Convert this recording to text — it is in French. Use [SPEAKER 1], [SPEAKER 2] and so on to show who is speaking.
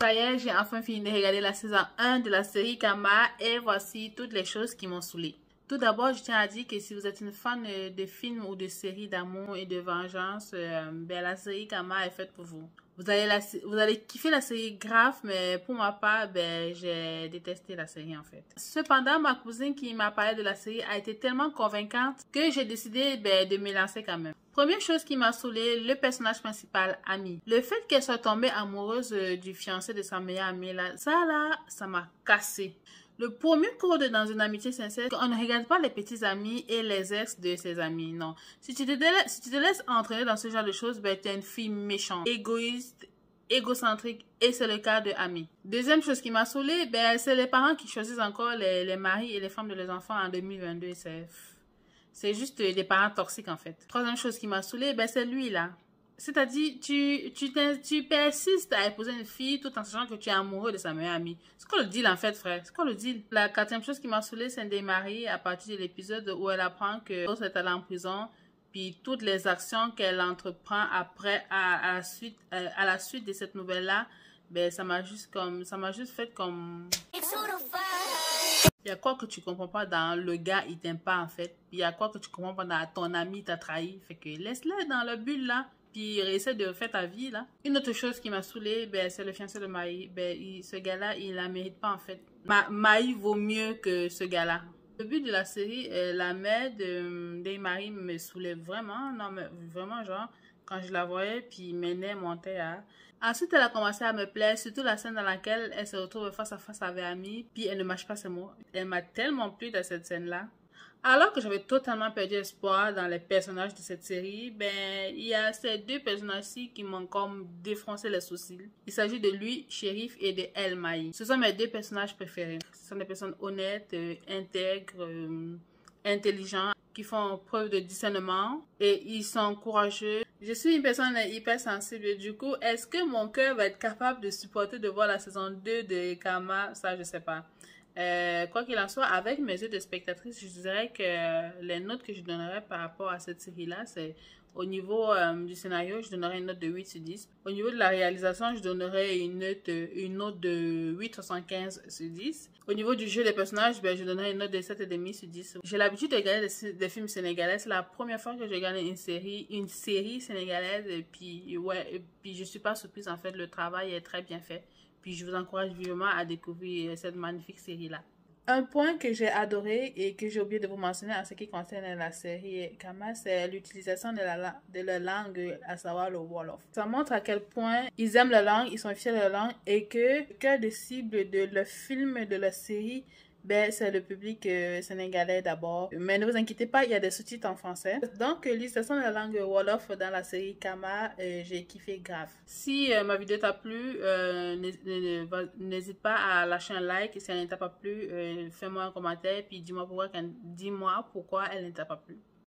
[SPEAKER 1] Ça y est, j'ai enfin fini de regarder la saison 1 de la série Kama et voici toutes les choses qui m'ont saoulée. Tout d'abord, je tiens à dire que si vous êtes une fan de films ou de séries d'amour et de vengeance, la série Kama est faite pour vous. Vous allez kiffer la série grave, mais pour ma part, j'ai détesté la série en fait. Cependant, ma cousine qui m'a parlé de la série a été tellement convaincante que j'ai décidé de me lancer quand même. Première chose qui m'a saoulée, le personnage principal, Ami. Le fait qu'elle soit tombée amoureuse du fiancé de sa meilleure amie, ça m'a cassé. Le premier code dans une amitié sincère, on ne regarde pas les petits amis et les ex de ses amis, non. Si tu te laisses entraîner dans ce genre de choses, tu es une fille méchante, égoïste, égocentrique, et c'est le cas de Ami. Deuxième chose qui m'a saoulée, c'est les parents qui choisissent encore les maris et les femmes de leurs enfants en 2022, c'est juste des parents toxiques en fait. Troisième chose qui m'a saoulée, c'est lui là. C'est-à-dire, tu persistes à épouser une fille tout en sachant que tu es amoureux de sa meilleure amie. C'est quoi le deal en fait, frère? C'est quoi le deal? La quatrième chose qui m'a saoulée, c'est des maris à partir de l'épisode où elle apprend que Rose est allée en prison. Puis toutes les actions qu'elle entreprend après, à la suite de cette nouvelle-là, ça m'a juste fait comme... Il y a quoi que tu comprends pas dans le gars, il t'aime pas en fait. Il y a quoi que tu comprends pas dans ton ami t'a trahi. Fait que laisse-le dans le bulle là. Puis essaie de refaire ta vie là. Une autre chose qui m'a saoulée, c'est le fiancé de Maï. Ce gars-là, il la mérite pas en fait. Maï vaut mieux que ce gars-là. Le but de la série, la mère de Marie me saoulait vraiment. Non mais vraiment genre, quand je la voyais, puis mes nerfs montaient à... Ensuite, elle a commencé à me plaire, surtout la scène dans laquelle elle se retrouve face à face avec Ami, puis elle ne mâche pas ses mots. Elle m'a tellement plu dans cette scène-là. Alors que j'avais totalement perdu espoir dans les personnages de cette série, il y a ces deux personnages-ci qui m'ont comme défoncé les sourcils. Il s'agit de lui, Shérif, et de El Maï. Ce sont mes deux personnages préférés. Ce sont des personnes honnêtes, intègres, intelligents, qui font preuve de discernement et ils sont courageux. Je suis une personne hyper sensible. Du coup, est-ce que mon cœur va être capable de supporter de voir la saison 2 de Kama? Ça, je sais pas. Quoi qu'il en soit, avec mes yeux de spectatrice, je dirais que les notes que je donnerais par rapport à cette série-là, c'est au niveau du scénario, je donnerais une note de 8 sur 10. Au niveau de la réalisation, je donnerais une note de 8,75 sur 10. Au niveau du jeu des personnages, je donnerais une note de 7,5 sur 10. J'ai l'habitude de regarder des films sénégalais. C'est la première fois que je regarde une série sénégalaise. Et puis, je suis pas surprise. En fait, le travail est très bien fait. Puis je vous encourage vivement à découvrir cette magnifique série-là. Un point que j'ai adoré et que j'ai oublié de vous mentionner en ce qui concerne la série Kama, c'est l'utilisation de la langue, à savoir le Wolof. Ça montre à quel point ils aiment la langue, ils sont fiers de la langue et que le cœur de cible de leur film, de leur série, c'est le public sénégalais d'abord. Mais ne vous inquiétez pas, il y a des sous-titres en français. Donc, l'utilisation de la langue Wolof dans la série Kama, j'ai kiffé grave. Si ma vidéo t'a plu, n'hésite pas à lâcher un like. Si elle ne t'a pas plu, fais-moi un commentaire puis dis-moi pourquoi elle ne t'a pas plu.